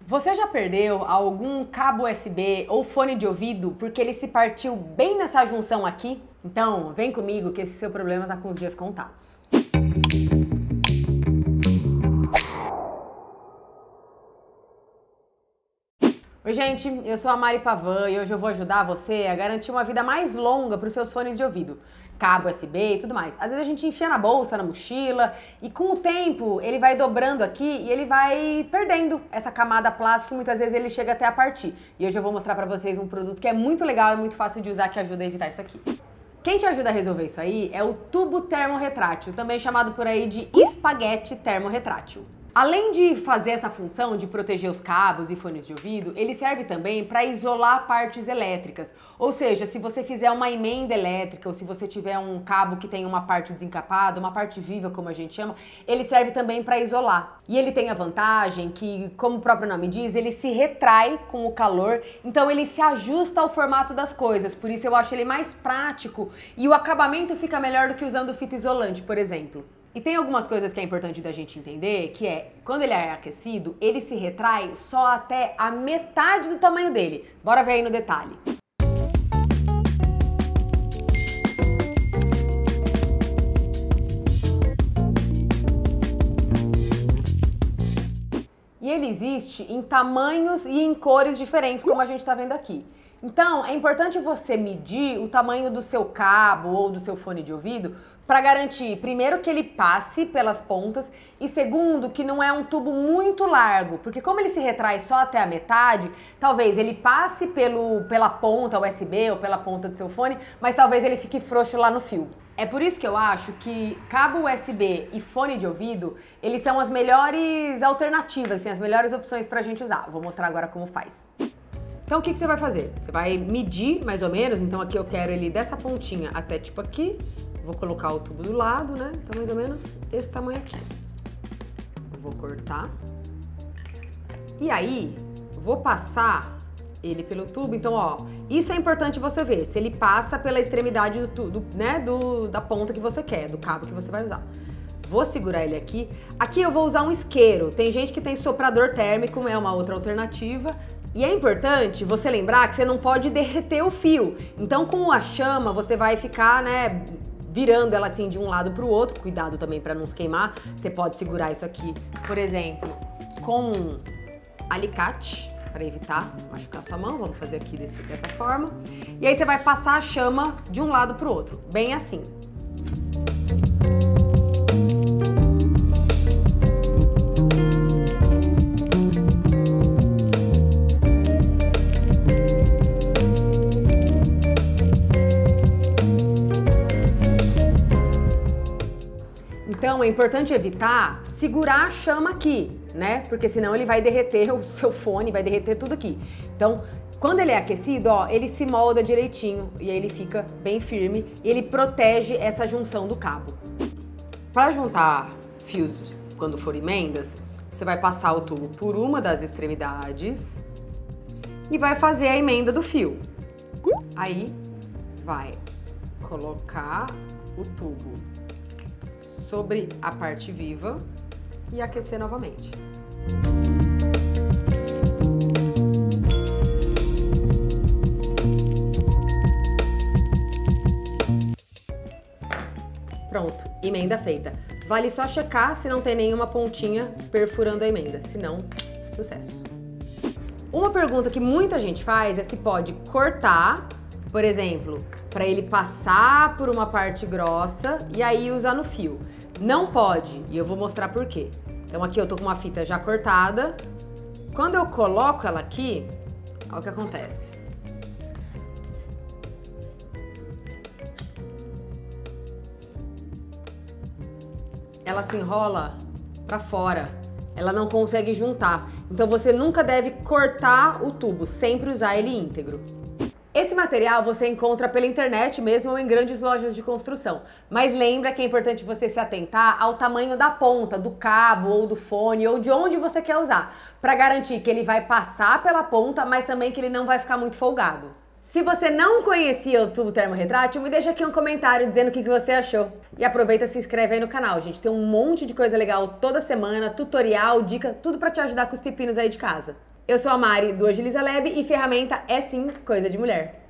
Você já perdeu algum cabo USB ou fone de ouvido porque ele se partiu bem nessa junção aqui? Então, vem comigo que esse seu problema tá com os dias contados. Oi gente, eu sou a Mari Pavan e hoje eu vou ajudar você a garantir uma vida mais longa para os seus fones de ouvido. Cabo USB e tudo mais. Às vezes a gente enfia na bolsa, na mochila e com o tempo ele vai dobrando aqui e ele vai perdendo essa camada plástica e muitas vezes ele chega até a partir. E hoje eu vou mostrar pra vocês um produto que é muito legal e muito fácil de usar que ajuda a evitar isso aqui. Quem te ajuda a resolver isso aí é o tubo termorretrátil, também chamado por aí de espaguete termorretrátil. Além de fazer essa função de proteger os cabos e fones de ouvido, ele serve também para isolar partes elétricas. Ou seja, se você fizer uma emenda elétrica ou se você tiver um cabo que tem uma parte desencapada, uma parte viva, como a gente chama, ele serve também para isolar. E ele tem a vantagem que, como o próprio nome diz, ele se retrai com o calor, então ele se ajusta ao formato das coisas. Por isso eu acho ele mais prático e o acabamento fica melhor do que usando fita isolante, por exemplo. E tem algumas coisas que é importante da gente entender, que é, quando ele é aquecido, ele se retrai só até a metade do tamanho dele. Bora ver aí no detalhe. E ele existe em tamanhos e em cores diferentes, como a gente está vendo aqui. Então, é importante você medir o tamanho do seu cabo ou do seu fone de ouvido para garantir, primeiro, que ele passe pelas pontas e segundo, que não é um tubo muito largo, porque como ele se retrai só até a metade, talvez ele passe pela ponta USB ou pela ponta do seu fone, mas talvez ele fique frouxo lá no fio. É por isso que eu acho que cabo USB e fone de ouvido, eles são as melhores alternativas, assim, as melhores opções pra gente usar. Vou mostrar agora como faz. Então o que você vai fazer? Você vai medir mais ou menos, então aqui eu quero ele dessa pontinha até tipo aqui. Vou colocar o tubo do lado, né? Então mais ou menos esse tamanho aqui. Eu vou cortar. E aí, vou passar ele pelo tubo. Então, ó, isso é importante você ver. Se ele passa pela extremidade do tubo, né? Da ponta que você quer, do cabo que você vai usar. Vou segurar ele aqui. Aqui eu vou usar um isqueiro. Tem gente que tem soprador térmico, é uma outra alternativa. E é importante você lembrar que você não pode derreter o fio. Então, com a chama, você vai ficar, né, virando ela assim de um lado para o outro. Cuidado também para não se queimar. Você pode segurar isso aqui, por exemplo, com um alicate, para evitar machucar sua mão. Vamos fazer aqui dessa forma. E aí você vai passar a chama de um lado para o outro, bem assim. Então é importante evitar segurar a chama aqui, né? Porque senão ele vai derreter o seu fone, vai derreter tudo aqui. Então, quando ele é aquecido, ó, ele se molda direitinho e aí ele fica bem firme e ele protege essa junção do cabo. Para juntar fios quando for emendas, você vai passar o tubo por uma das extremidades e vai fazer a emenda do fio. Aí vai colocar o tubo sobre a parte viva e aquecer novamente. Pronto, emenda feita. Vale só checar se não tem nenhuma pontinha perfurando a emenda, senão, sucesso. Uma pergunta que muita gente faz é se pode cortar, por exemplo, para ele passar por uma parte grossa e aí usar no fio. Não pode, e eu vou mostrar por quê. Então aqui eu tô com uma fita já cortada. Quando eu coloco ela aqui, olha o que acontece. Ela se enrola para fora, ela não consegue juntar. Então você nunca deve cortar o tubo, sempre usar ele íntegro. Esse material você encontra pela internet mesmo ou em grandes lojas de construção. Mas lembra que é importante você se atentar ao tamanho da ponta, do cabo ou do fone ou de onde você quer usar, para garantir que ele vai passar pela ponta, mas também que ele não vai ficar muito folgado. Se você não conhecia o tubo termorretrátil, me deixa aqui um comentário dizendo o que você achou. E aproveita e se inscreve aí no canal, gente. Tem um monte de coisa legal toda semana, tutorial, dica, tudo para te ajudar com os pepinos aí de casa. Eu sou a Mari do Agiliza Lab e ferramenta é sim coisa de mulher.